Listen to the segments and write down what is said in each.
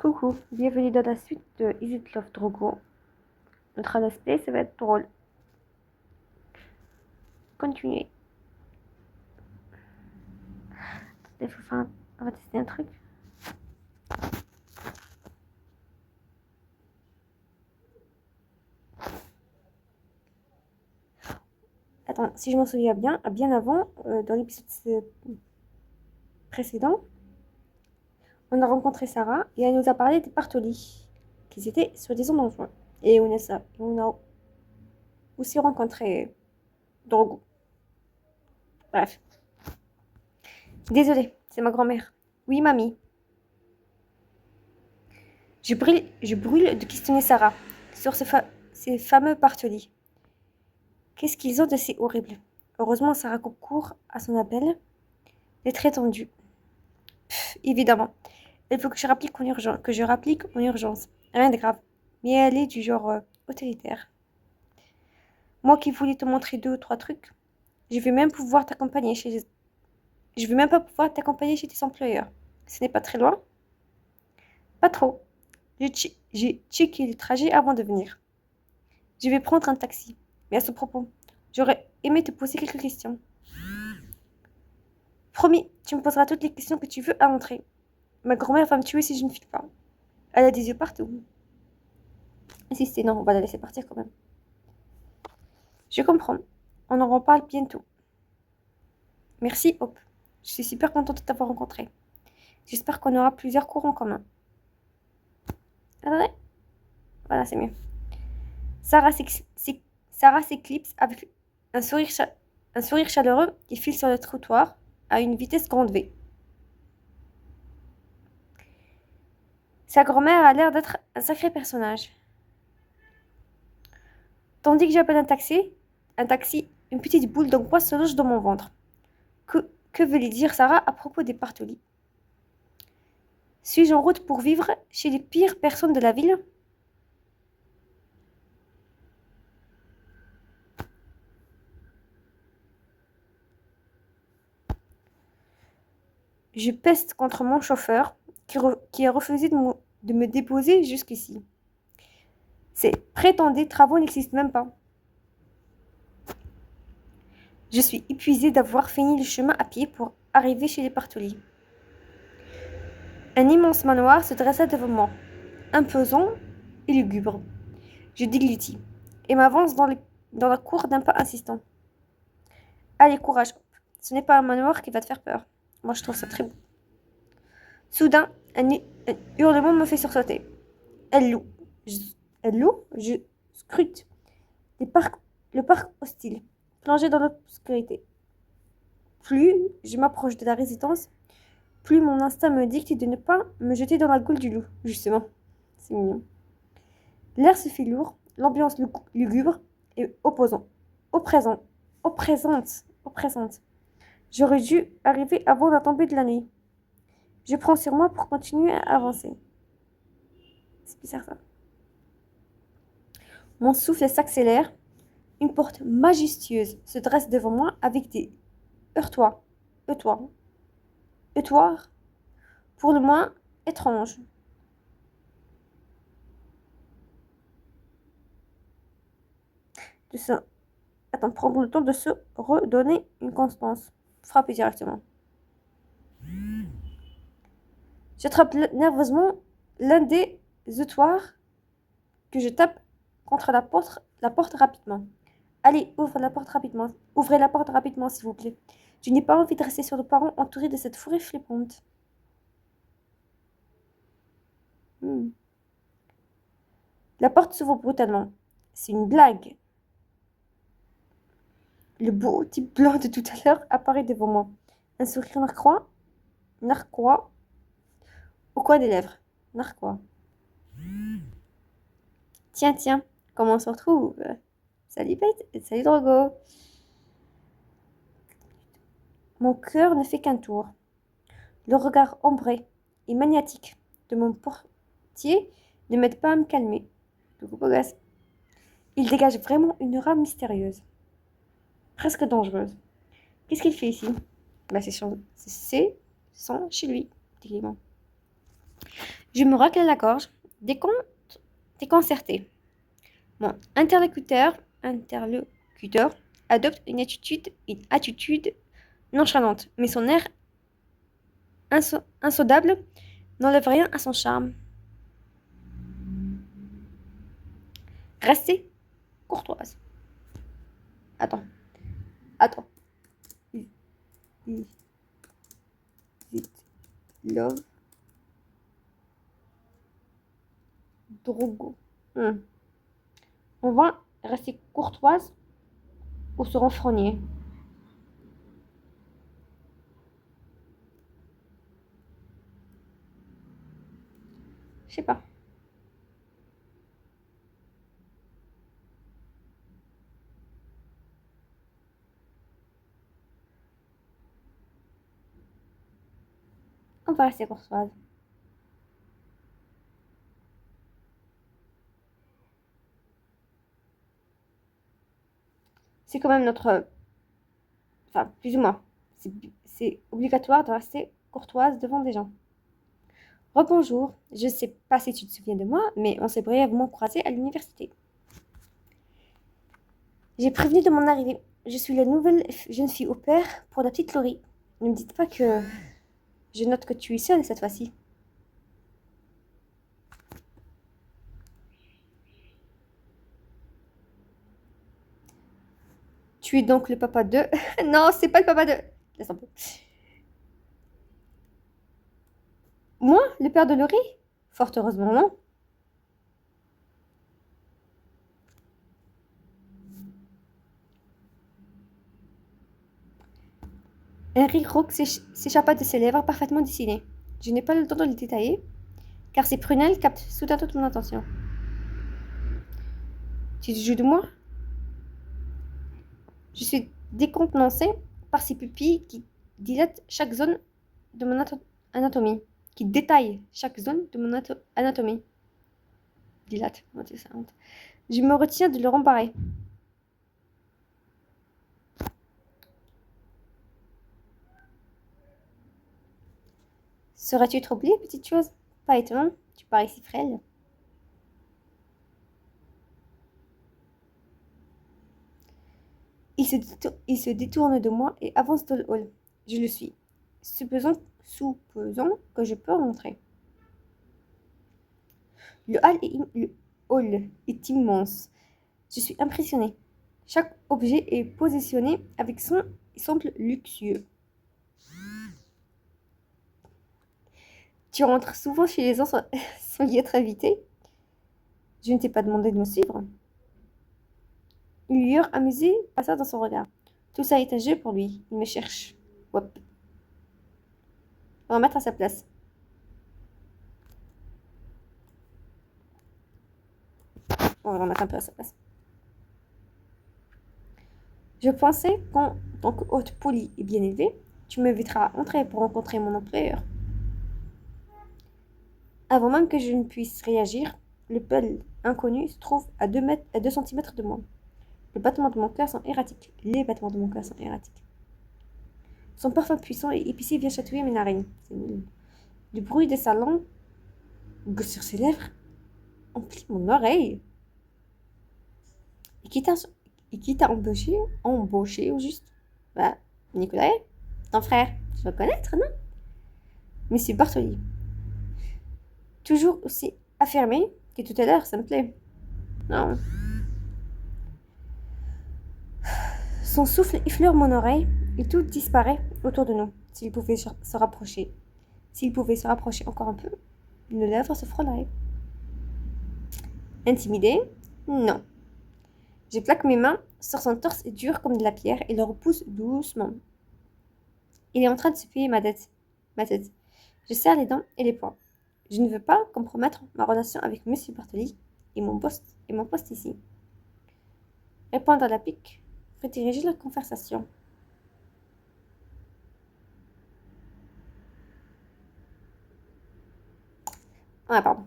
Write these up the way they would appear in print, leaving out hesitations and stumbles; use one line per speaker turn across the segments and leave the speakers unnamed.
Coucou, bienvenue dans la suite de Is It Love Drogo. Notre let's play, ça va être drôle. Continuez. Attendez, on va tester un truc. Attends, si je m'en souviens bien avant, dans l'épisode précédent, on a rencontré Sarah et elle nous a parlé des Bartoli, qu'ils étaient soi-disant dangereux. Et on a aussi rencontré Drogo. Bref. Désolée, c'est ma grand-mère. Oui, mamie. Je brûle de questionner Sarah sur ces fameux Bartoli. Qu'est-ce qu'ils ont de si horrible? Heureusement, Sarah coupe court à son appel. Elle est très tendue. Évidemment. Il faut que je rapplique en urgence. Rien de grave. Mais elle est du genre autoritaire. Moi qui voulais te montrer 2 ou 3 trucs, je vais même pas pouvoir t'accompagner chez tes employeurs. Ce n'est pas très loin? Pas trop. J'ai checké le trajet avant de venir. Je vais prendre un taxi. Mais à ce propos, j'aurais aimé te poser quelques questions. Promis, tu me poseras toutes les questions que tu veux à l'entrée. Ma grand-mère va me tuer si je ne file pas. Elle a des yeux partout. Si c'est non, on va la laisser partir quand même. Je comprends. On en reparle bientôt. Merci, Hop. Je suis super contente de t'avoir rencontré. J'espère qu'on aura plusieurs cours en commun. Attendez. Voilà, c'est mieux. Sarah s'éclipse avec un sourire chaleureux et file sur le trottoir à une vitesse grande V. Sa grand-mère a l'air d'être un sacré personnage. Tandis que j'appelle un taxi, une petite boule d'angoisse se loge dans mon ventre. Que veut dire Sarah à propos des Bartoli? Suis-je en route pour vivre chez les pires personnes de la ville? Je peste contre mon chauffeur qui a refusé de me déposer jusqu'ici. Ces prétendus travaux n'existent même pas. Je suis épuisée d'avoir fini le chemin à pied pour arriver chez les Bartoli. Un immense manoir se dressa devant moi, imposant et lugubre. Je déglutis et m'avance dans la cour d'un pas insistant. Allez, courage, ce n'est pas un manoir qui va te faire peur. Moi, je trouve ça très beau. Soudain, un hurlement me fait sursauter. Elle loue. Je scrute le parc hostile, plongé dans l'obscurité. Plus je m'approche de la résidence, plus mon instinct me dicte de ne pas me jeter dans la gueule du loup, justement. C'est mignon. L'air se fait lourd, l'ambiance lugubre et oppressante. J'aurais dû arriver avant la tombée de la nuit. Je prends sur moi pour continuer à avancer. C'est bizarre ça. Mon souffle s'accélère. Une porte majestueuse se dresse devant moi avec des heurtoirs, pour le moins étranges. Prendre le temps de se redonner une constance. Frapper directement. J'attrape nerveusement l'un des heurtoirs que je tape contre la porte rapidement. Allez, ouvrez la porte rapidement, s'il vous plaît. Je n'ai pas envie de rester sur le perron entouré de cette forêt flippante. La porte s'ouvre brutalement. C'est une blague. Le beau type blanc de tout à l'heure apparaît devant moi. Un sourire narquois, au coin des lèvres. Narquois. Tiens, comment on se retrouve? Salut Pete, salut Drogo. Mon cœur ne fait qu'un tour. Le regard ombré et magnétique de mon portier ne m'aide pas à me calmer. Coucou beau gosse. Il dégage vraiment une aura mystérieuse. Presque dangereuse. Qu'est-ce qu'il fait ici? C'est son chez lui, techniquement. Je me racle la gorge, déconcerté. Mon interlocuteur adopte une attitude nonchalante, mais son air insondable n'enlève rien à son charme. Restez courtoise. Attends, attends. Is it love Drogo? On va rester courtoise ou se renfrogner? Je sais pas. On va rester courtoise. C'est quand même notre... Enfin, plus ou moins. C'est obligatoire de rester courtoise devant des gens. Rebonjour, je ne sais pas si tu te souviens de moi, mais on s'est brièvement croisés à l'université. J'ai prévenu de mon arrivée. Je suis la nouvelle jeune fille au père pour la petite Laurie. Ne me dites pas que je note que tu es seule cette fois-ci. Tu es donc le papa de... Non, c'est pas le papa de... Laisse un peu. Moi, le père de Laurie? Fort heureusement, non. Un rire rauque s'échappa de ses lèvres parfaitement dessinées. Je n'ai pas le temps de le détailler, car ses prunelles captent soudain toute mon attention. Tu te joues de moi? Je suis décontenancée par ses pupilles qui dilatent chaque zone de mon anatomie. Qui détaillent chaque zone de mon anatomie. Dilate, ça honte. Je me retiens de le rembarrer. Serais-tu troublée, petite chose? Pas étonnant, tu parais si frêle. Il se détourne de moi et avance dans le hall. Je le suis, supposant que je peux rentrer. Le hall est immense. Je suis impressionnée. Chaque objet est positionné avec son semble luxueux. Tu rentres souvent chez les gens sans y être invité? Je ne t'ai pas demandé de me suivre. Une lueur amusée passa dans son regard. Tout ça est un jeu pour lui. Il me cherche. Hop. On va mettre à sa place. On va remettre un peu à sa place. Je pensais qu'en tant que hôte polie et bien élevée, tu m'inviteras à entrer pour rencontrer mon employeur. Avant même que je ne puisse réagir, le pelle inconnu se trouve à 2 centimètres de moi. Les battements de mon cœur sont erratiques. Son parfum puissant et épicé vient chatouiller mes narines. C'est nul. Le bruit de sa langue sur ses lèvres emplit mon oreille. Et qui t'a embauché au juste? Bah, Nicolas, ton frère, tu dois connaître, non? Monsieur Bartoli. Toujours aussi affirmé que tout à l'heure, ça me plaît. Non. Son souffle effleure mon oreille et tout disparaît autour de nous. S'il pouvait se rapprocher encore un peu, nos lèvres se frôleraient. Intimidé? Non. Je plaque mes mains sur son torse dur comme de la pierre et le repousse doucement. Il est en train de se plier ma tête. Je serre les dents et les poings. Je ne veux pas compromettre ma relation avec Monsieur Bartoli et mon poste ici. Répondre à la pique, rediriger la conversation. Ah, pardon.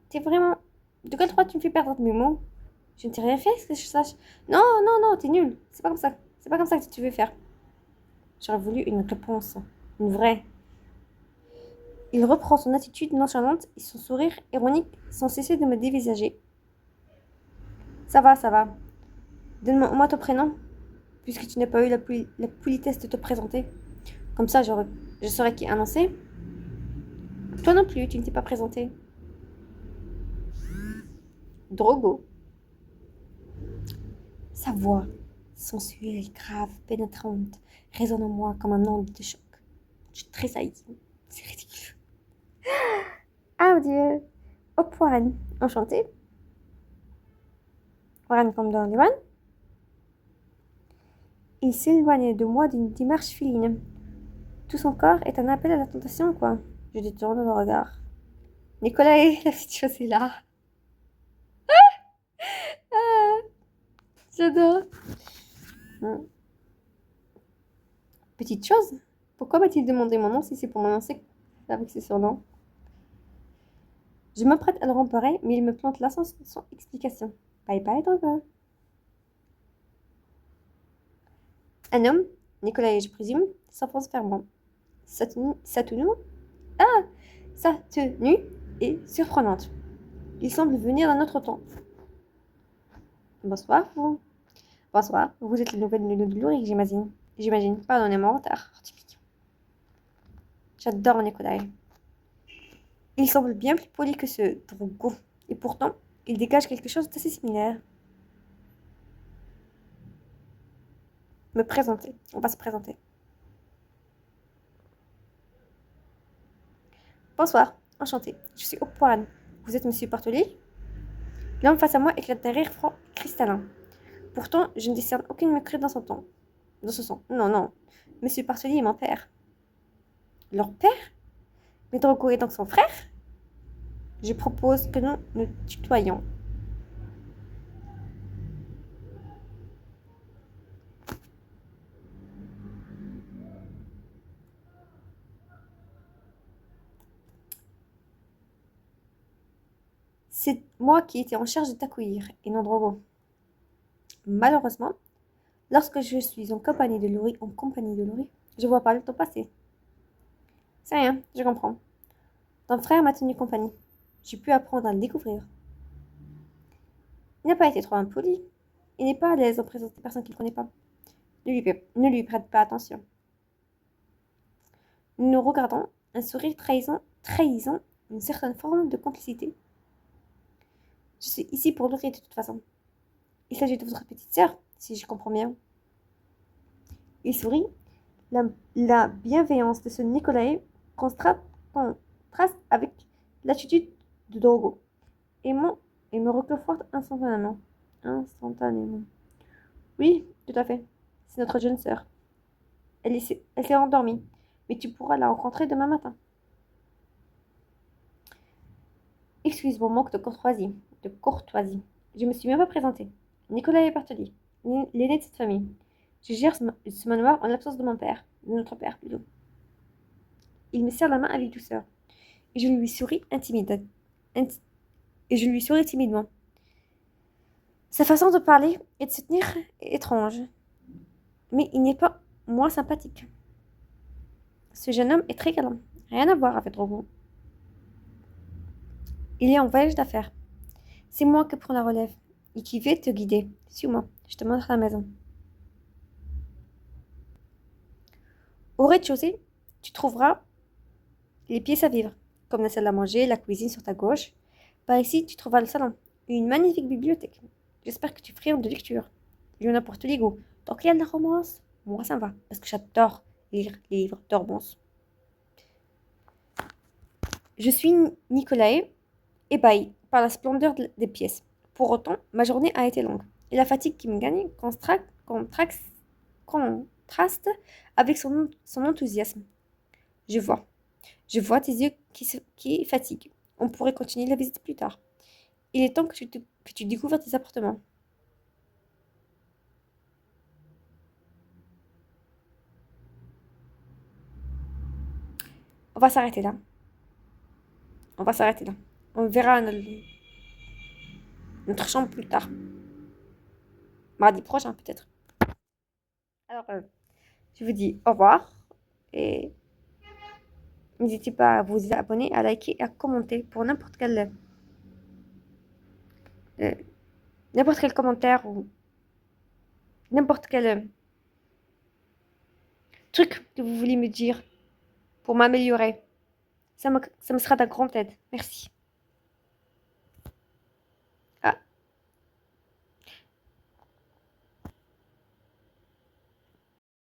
T'es vraiment... De quel droit tu me fais perdre mes mots? Je ne t'ai rien fait, est-ce que je sache? Non, non, non, t'es nul. C'est pas comme ça. C'est pas comme ça que tu veux faire. J'aurais voulu une réponse. Une vraie. Il reprend son attitude nonchalante et son sourire ironique sans cesser de me dévisager. Ça va, ça va. Donne-moi ton prénom, puisque tu n'as pas eu la politesse de te présenter. Comme ça, je saurais qui annoncer. Toi non plus, tu ne t'es pas présenté. Drogo. Sa voix, sensuelle, grave, pénétrante, résonne en moi comme un onde de choc. Je tressaillis. C'est ridicule. Ah, mon Dieu. Hop, Warren. Enchantée. Warren comme dans Lewan. Il s'éloigne de moi d'une démarche féline. Tout son corps est un appel à la tentation, quoi. Je détourne le regard. Nicolas la petite chose est là. Ah, j'adore. Petite chose? Pourquoi m'a-t-il demandé mon nom si c'est pour m'annoncer avec ses surnoms? Je m'apprête à le remparer, mais il me plante là sans explication. Bye bye, Drogo. Un homme, Nicolas je présume, s'avance vers moi. Sa tenue est surprenante. Il semble venir d'un autre temps. Bonsoir, vous. Bonsoir, vous êtes le nouvel nœud de Louric, j'imagine. J'imagine. Pardonnez-moi en retard. J'adore Nicolas. Il semble bien plus poli que ce Drogo. Et pourtant, il dégage quelque chose d'assez similaire. Me présenter. On va se présenter. Bonsoir, enchanté. Je suis Oporan. Vous êtes Monsieur Bartoli? L'homme face à moi éclate d'un rire franc cristallin. Pourtant, je ne discerne aucune mécrue dans son ton. Dans ce son. Non, non. Monsieur Bartoli est mon père. Leur père? Mais Drogo est donc son frère? Je propose que nous nous tutoyons. C'est moi qui étais en charge de t'accueillir, et non Drogo. Malheureusement, lorsque je suis en compagnie de Laurie, je vois pas le temps passer. C'est rien, je comprends. Ton frère m'a tenu compagnie. J'ai pu apprendre à le découvrir. Il n'a pas été trop impoli. Il n'est pas à l'aise en présence des personnes qu'il ne connaît pas. Ne lui prête pas attention. Nous nous regardons, un sourire trahissant une certaine forme de complicité. Je suis ici pour Laurie de toute façon. Il s'agit de votre petite sœur, si je comprends bien. Il sourit. La bienveillance de ce Nicolas contraste avec l'attitude de Drogo et me réconforte instantanément. Oui, tout à fait. C'est notre jeune sœur. Elle s'est endormie, mais tu pourras la rencontrer demain matin. Excuse mon manque de courtoisie. Je me suis même pas présentée. Nicolas Bartoli, l'aîné de cette famille. Je gère ce manoir en l'absence de notre père plutôt. Il me serre la main avec douceur, et je lui souris timidement. Sa façon de parler et de se tenir est étrange, mais il n'est pas moins sympathique. Ce jeune homme est très galant, rien à voir avec Drogo. Il est en voyage d'affaires. C'est moi qui prends la relève et qui vais te guider. Suis-moi, je te montre la maison. Au rez-de-chaussée, tu trouveras les pièces à vivre, comme la salle à manger, la cuisine sur ta gauche. Par ici, tu trouveras le salon et une magnifique bibliothèque. J'espère que tu friandes de lecture. Il y en a pour tous les goûts. Tant qu'il y a de la romance, moi ça me va, parce que j'adore lire les livres de romance. Je suis Nicolae, ébahi par la splendeur des pièces. Pour autant, ma journée a été longue, et la fatigue qui me gagne contraste avec son enthousiasme. Je vois tes yeux qui fatiguent. On pourrait continuer la visite plus tard. Il est temps que tu découvres tes appartements. On va s'arrêter là. On verra notre chambre plus tard. Mardi prochain, peut-être. Alors, je vous dis au revoir et N'hésitez pas à vous abonner, à liker et à commenter pour euh, n'importe quel commentaire ou n'importe quel truc que vous voulez me dire pour m'améliorer. Ça me sera d'un grand aide. Merci.